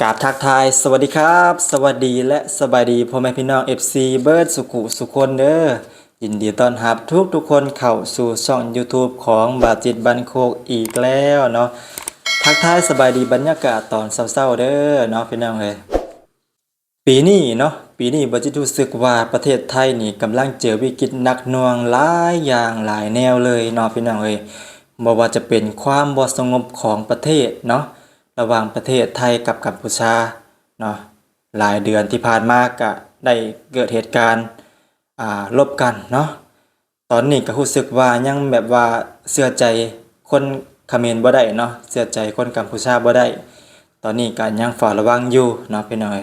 กราบทักทายสวัสดีครับสวัสดีและสบายดีพ่อแม่พี่น้อง FC เบิร์ดสุขุสุคนเด้อยินดีต้อนรับทุกคนเข้าสู่ช่อง YouTube ของบาจิตบันโคกอีกแล้วเนาะทักทายสบายดีบรรยากาศตอนเช้าๆเด้อเนาะพี่น้องเอ้ยปีนี้เนาะปีนี้บาจิตรู้สึกว่าประเทศไทยนี่กำลังเจอวิกฤตหนักหน่วงหลายอย่างหลายแนวเลยเนาะพี่น้องเอ้ยบ่ว่าจะเป็นความบ่สงบของประเทศเนาะ ระหว่างประเทศไทยกับกัมพูชาเนาะหลายเดือนที่ผ่านมาก็ได้เกิดเหตุการณ์ลบกันเนาะตอนนี้ก็รู้สึกว่ายังแบบว่าเชื่อใจคนเขมรบ่ได้เนาะเชื่อใจคนกัมพูชาบ่ได้ตอนนี้ก็ยังเฝ้าระวังอยู่เนาะพี่น้อย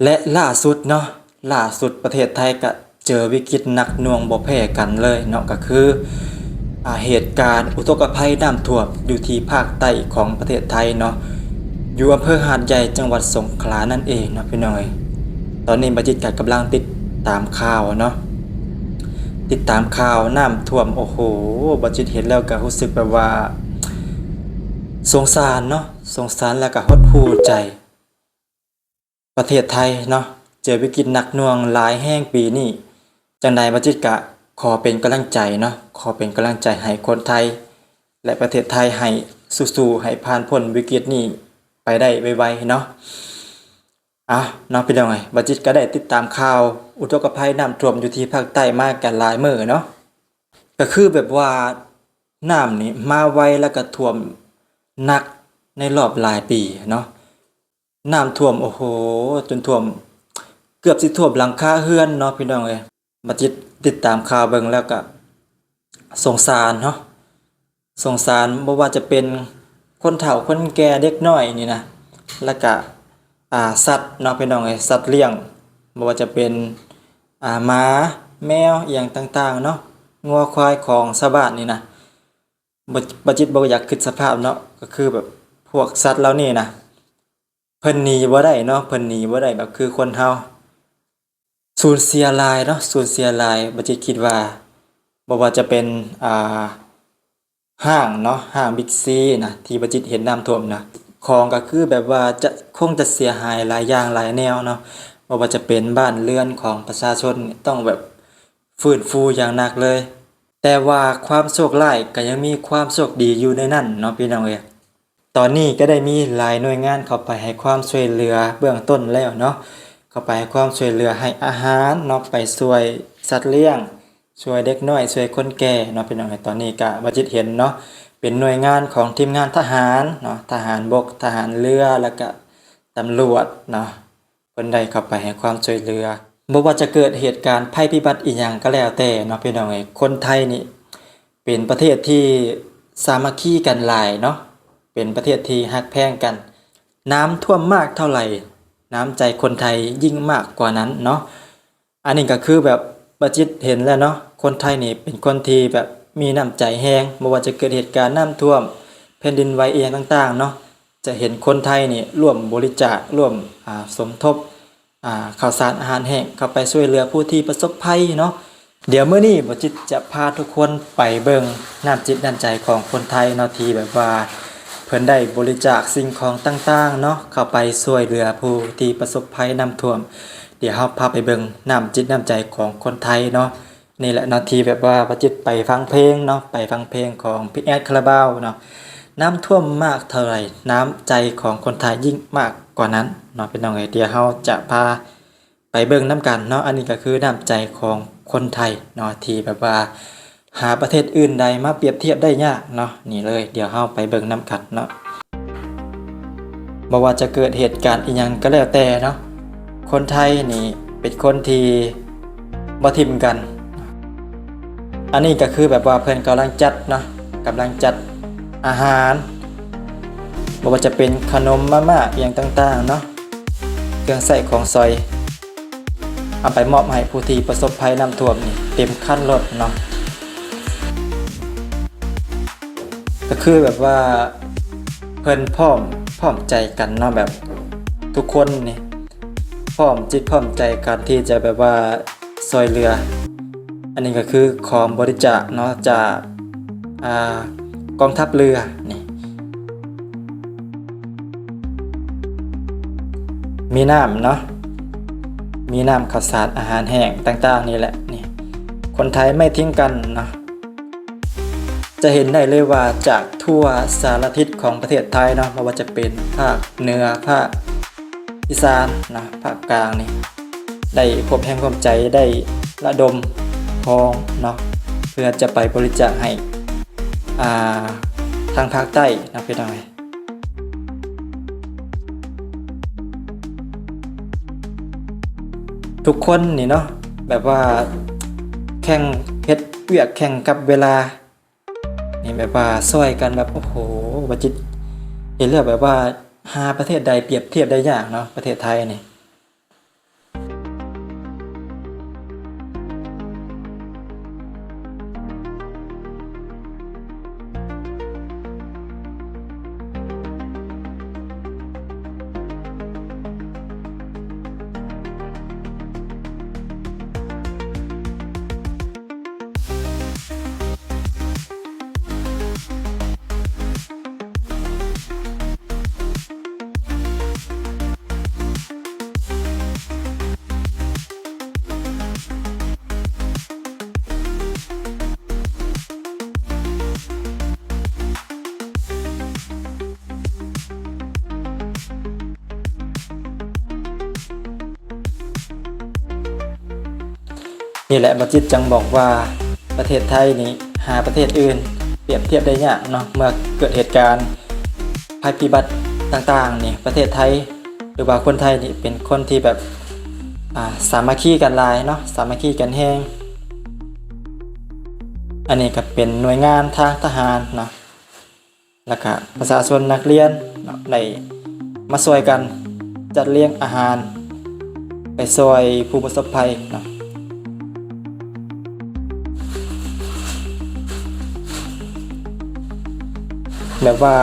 และล่าสุดเนาะล่าสุดประเทศไทยก็เจอวิกฤตหนักหน่วงบ่แพ้กันเลยเนาะก็คือเหตุการณ์อุทกภัยน้ำท่วมอยู่ที่ภาคใต้ของประเทศไทยเนาะอยู่อำเภอหาดใหญ่จังหวัดสงขลานั่นเองเนาะพี่น้อยตอนนี้บัดจิตกำลังติดตามข่าวเนาะติดตามข่าวน้ำท่วมโอ้โหบัดจิตเห็นแล้วก็รู้สึกแบบว่าสงสารเนาะสงสารแล้วก็หดหู่ใจประเทศไทยเนาะเจอวิกฤตหนักหน่วงหลายแห่งปีนี้จังใดบัดจิตก็ขอเป็นกำลังใจเนาะขอเป็นกำลังใจให้คนไทยและประเทศไทยให้สู้ๆให้ผ่านพ้นวิกฤตนี้ไปได้ไวๆเนาะเนาะเป็นยังไงบัดจิตก็ได้ติดตามข่าวอุทกภัยน้ำท่วมอยู่ที่ภาคใต้มากันหลายมื้อเนาะก็คือแบบว่าน้ำนี่มาไวแล้วก็ท่วมหนักในรอบหลายปีเนาะน้ำท่วมโอ้โหจนท่วมเกือบสิท่วมหลังคาเรือนเนาะพี่น้องเอ้ยบัดจิตติดตามข่าวเบิ่งแล้วก็สงสารเนาะสงสารบ่ว่าจะเป็นคนเฒ่าคนแก่เด็กน้อยนี่นะแล้วก็สัตว์เนาะพี่น้องเอ้ยสัตว์เลี้ยงบ่ว่าจะเป็นหมาแมวอีหยังต่างๆเนาะงัวควายของชาวบ้านนี่นะบ่จิตบ่อยากคิดสภาพเนาะก็คือแบบพวกสัตว์เหล่านี้นะเพิ่นหนีบ่ได้เนาะเพิ่นหนีบ่ได้แบบคือคนเฮาสูญเสียหลายเนาะสูญเสียหลายบ่จิตคิดว่าบ่ว่าจะเป็นห้างเนาะห้างบิ๊กซีนะที่บ่จิตเห็นน้ำท่วมนะของก็คือแบบว่าคงจะเสียหายหลายอย่างหลายแนวเนาะบ่ว่าจะเป็นบ้านเรือนของประชาชนต้องแบบฟื้นฟูอย่างหนักเลยแต่ว่าความโชคร้ายก็ยังมีความโชคดีอยู่ในนั้นเนาะพี่น้องเอ้ยตอนนี้ก็ได้มีหลายหน่วยงานเข้าไปให้ความช่วยเหลือเบื้องต้นแล้วเนาะเข้าไปให้ความช่วยเหลือให้อาหารเนาะไปช่วยสัตว์เลี้ยงช่วยเด็กน้อยช่วยคนแก่เนาะพี่น้องเอ้ยตอนนี้ก็บ่จิตเห็นเนาะเป็นหน่วยงานของทีมงานทหารเนาะทหารบกทหารเรือแล้วก็ตำรวจเนาะเพิ่นได้เข้าไปให้ความช่วยเหลือบ่ว่าจะเกิดเหตุการณ์ภัยพิบัติอีหยังก็แล้วแต่เนาะพี่น้องเอ้ยคนไทยนี่เป็นประเทศที่สามัคคีกันหลายเนาะเป็นประเทศที่ฮักแพงกันน้ำท่วมมากเท่าไหร่น้ำใจคนไทยยิ่งมากกว่านั้นเนาะอันนี้ก็คือแบบบัดจิตเห็นแล้วเนาะคนไทยนี่เป็นคนที่แบบมีน้ำใจแฮงบ่ว่าจะเกิดเหตุการณ์น้ำท่วมแผ่นดินไหวอีหยังต่างๆเนาะจะเห็นคนไทยนี่ร่วมบริจาคร่วมสมทบข้าวสารอาหารแห้งเข้าไปช่วยเหลือผู้ที่ประสบภัยเนาะเดี๋ยวมื้อนี้บ่จิตจะพาทุกคนไปเบิ่งน้ำจิตน้ำใจของคนไทยเนาะที่แบบว่าเพิ่นได้บริจาคสิ่งของต่างๆเนาะเข้าไปช่วยเหลือผู้ที่ประสบภัยน้ำท่วมเดี๋ยวเราพาไปเบิ่งน้ำจิตน้ำใจของคนไทยเนาะนี่แหละนาทีแบบว่าบ่จิตไปฟังเพลงเนาะไปฟังเพลงของพี่แอดคาราบาวเนาะน้ำท่วมมากเท่าไหร่น้ำใจของคนไทยยิ่งมากกว่านั้นเนาะเป็นจังไดเดี๋ยวเราจะพาไปเบิ่งนํกันเนาะอันนี้ก็คือน้ำใจของคนไทยเนาะที่แบบว่าหาประเทศอื่นใดมาเปรียบเทียบได้ยากเนาะนี่เลยเดี๋ยวเราไปเบิ่งนํกันเนาะบ่ว่าจะเกิดเหตุการณ์อีหยังก็แล้วแต่เนาะคนไทยนี่เป็นคนที่บ่ทิ่มกันอันนี้ก็คือแบบว่าเพิ่นกำลังจัดเนาะกำลังจัดอาหารบ่ว่าจะเป็นขนมมาม่าอีหยังต่างๆเนาะเครื่องใช้ของซอยเอาไปมอบให้ผู้ที่ประสบภัยน้ำท่วมนี่เต็มคันรถเนาะก็คือแบบว่าเพิ่นพร้อมใจกันเนาะแบบทุกคนนี่พร้อมจิตพร้อมใจกันที่จะแบบว่าช่วยเหลืออันนี้ก็คือของบริจาคเนาะจากกองทัพเรือนี่ มีน้ำเนาะมีน้ำข้าวสารอาหารแห้งต่างๆนี่แหละนี่คนไทยไม่ทิ้งกันเนาะจะเห็นได้เลยว่าจากทั่วสารทิศของประเทศไทยเนาะไม่ว่าจะเป็นภาคเหนือภาคอีสานนะภาคกลางนี่ได้พบแห่งความใจได้ระดมทองเนาะเพื่อจะไปบริจาคให้ทางภาคใต้นะพี่น้องทุกคนนี่เนาะแบบว่าแข่งเฮ็ดเวียกแข่งกับเวลานี่แบบว่าช่วยกันแบบโอ้โหว่าจิตเห็นแล้วแบบว่าหาประเทศใดเปรียบเทียบได้ยากเนาะประเทศไทยนี่นี่แหละบัจิตจังบอกว่าประเทศไทยนี่หาประเทศอื่นเปรียบเทียบได้ยากเนาะเมื่อเกิดเหตุการณ์ภัยพิบัติต่างๆนี่ประเทศไทยหรือว่าคนไทยนี่เป็นคนที่แบบสามัคคีกันหลายเนาะสามัคคีกันแห้งอันนี้ก็เป็นหน่วยงานทางทหารเนาะแล้วก็ประชาชนนักเรียนเนาะได้มาช่วยกันจัดเลี้ยงอาหารไปช่วยผู้ประสบภัยเนาะแบบว่า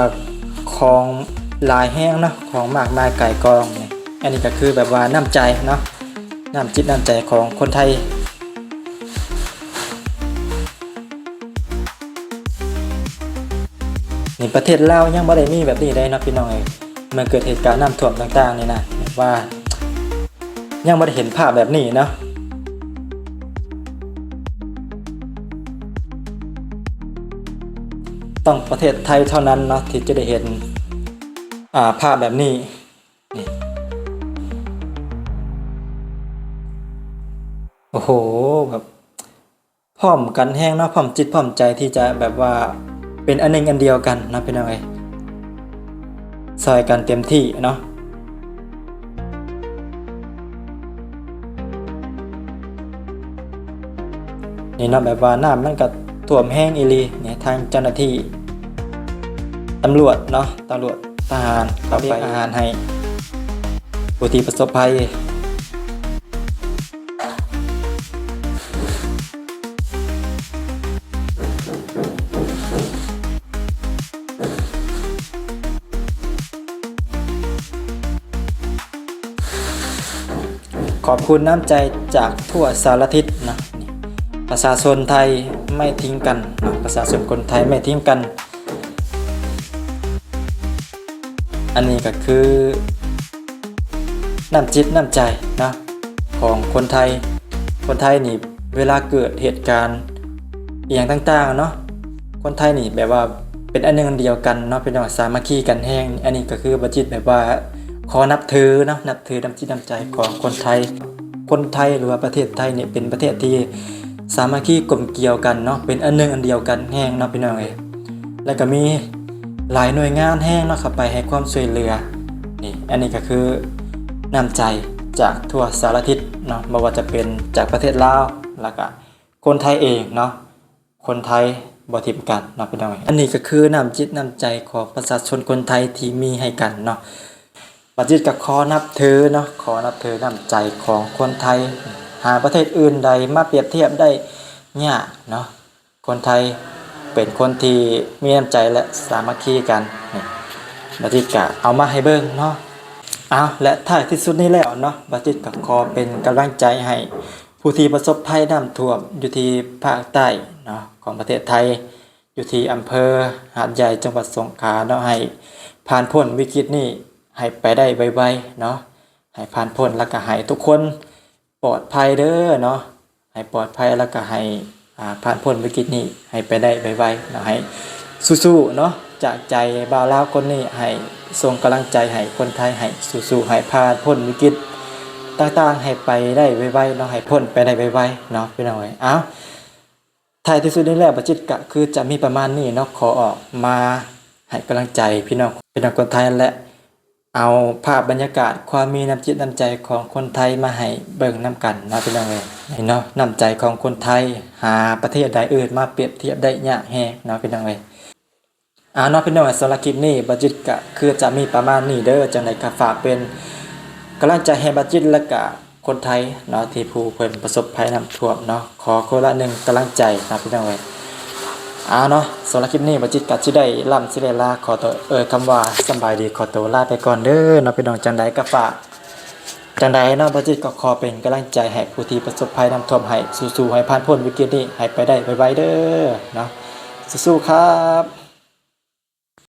ของหลายแห้งเนาะของมากมายไก่กองเนี่ยอันนี้ก็คือแบบว่าน้ำใจเนาะน้ำจิตน้ำใจของคนไทยนี่ประเทศลาวยังบ่ได้มีแบบนี้ได้นะพี่น้องเอ้ยเมื่อเกิดเหตุการณ์น้ำท่วมต่างๆนี่นะแบบว่ายังบ่ได้เห็นภาพแบบนี้เนาะต้องประเทศไทยเท่านั้นเนาะที่จะได้เห็นภาพแบบนี้นี่โอ้โหแบบพร้อมกันแห้งเนาะพร้อมจิตพร้อมใจที่จะแบบว่าเป็นอันหนึ่งอันเดียวกันนะพี่น้องเอ้ยซอยกันเต็มที่เนาะนี่เนาะแบบว่าน้ำมันก็ท่วมแห้งอีหลีเนี่ยทางเจ้าหน้าที่ตำรวจเนาะตำรวจทหารเข้าไปอาหารให้ผู้ที่ประสบภัยขอบคุณน้ำใจจากทั่วสารทิศนะประชาชนไทยไม่ทิ้งกันนะประชาชนคนไทยไม่ทิ้งกันอันนี้ก็คือน้ำจิตน้ำใจนะของคนไทยนี่เวลาเกิดเหตุการณ์อย่างต่างๆเนาะคนไทยนี่แบบว่าเป็นอันหนึ่งอันเดียวกันเนาะเป็นสามัคคีกันแห้งอันนี้ก็คือบัจิตแบบว่าขอนับถือเนาะนับถือน้ำจิตน้ำใจของคนไทยหรือว่าประเทศไทยเนี่ยเป็นประเทศที่สามัคคีกลมเกลียวกันเนาะเป็นอันหนึ่งอันเดียวกันแห้งเนาะพี่น้องเอ้ยแล้วก็มีหลายหน่วยงานแห้งเนาะเข้าไปให้ความช่วยเหลือนี่อันนี้ก็คือน้ำใจจากทั่วสารทิศเนาะไม่ว่าจะเป็นจากประเทศลาวแล้วก็คนไทยเองเนาะคนไทยบ่ทิ้งกันเนาะพี่น้องอันนี้ก็คือน้ำจิตน้ำใจของประชาชนคนไทยที่มีให้กันเนาะบัจิตก็ขอนับถือเนาะขอนับถือน้ำใจของคนไทยหาประเทศอื่นใดมาเปรียบเทียบได้ยากเนาะคนไทยเป็นคนที่มีน้ำใจและสามัคคีกันนี่บัจิตก็เอามาให้เบิ่งเนาะเอาและท้ายที่สุดนี้แล้วเนาะบัจิตก็ขอเป็นกำลังใจให้ผู้ที่ประสบภัยน้ำท่วมอยู่ที่ภาคใต้เนาะของประเทศไทยอยู่ที่อำเภอหาดใหญ่จังหวัดสงขลาเนาะให้ผ่านพ้นวิกฤตนี้ให้ไปได้ไวๆเนาะ ให้ผ่านพ้นแล้วก็ให้ทุกคนปลอดภัยเด้อเนาะให้ปลอดภัยแล้วก็ให้ผ่านพ้นวิกฤตนี้ให้ไปได้ไวๆเนาะให้สู้ๆเนาะจากใจบ่าวลาวคนนี้ให้ส่งกำลังใจให้คนไทยให้สู้ๆให้ผ่านพ้นวิกฤตต่างๆให้ไปได้ไวๆเนาะให้พ้นไปได้ไวๆเนาะพี่น้องเอ้ยอ้าวท้ายที่สุดนี้แล้วบัดจิตก็คือจะมีประมาณนี้เนาะขอออกมาให้กำลังใจพี่น้องคนไทยและ เอาภาพบรรยากาศความมีน้ำจิตน้ำใจของคนไทยมาให้เบิ่งนํกันเนาะพี่น้องเอ้ยเนาะน้ำใจของคนไทยหาประเทศใดอื่นมาเปรียบเทียบได้ยากแฮงเนาะพี่น้องเอ้ยเนาะพี่น้องสำหรับคลิปนี้บัดจิตก็คือจะมีประมาณนี้เด้อจังได๋ก็ฝากเป็นกำลังใจให้บัดจิตและก็คนไทยเนาะที่ผู้เพิ่นประสบภัยน้ำท่วมเนาะขอคนละ1กำลังใจนะพี่น้องเอ้ยเนาะสำหรับคลิปนี้บัดจิตก็สิได้สิได้ลาขอตัวคำว่าสำบายดีขอตัวลาไปก่อนเด้อเนาะพี่น้องจังไดก็ฝากจังไดเนาะบัดจิตก็ขอเป็นกำลังใจให้ผู้ที่ประสบภัยน้ำท่วมให้สู้ๆให้ผ่านพ้นวิกฤตนี้ให้ไปได้ไวๆเด้อเนาะสู้ๆครับ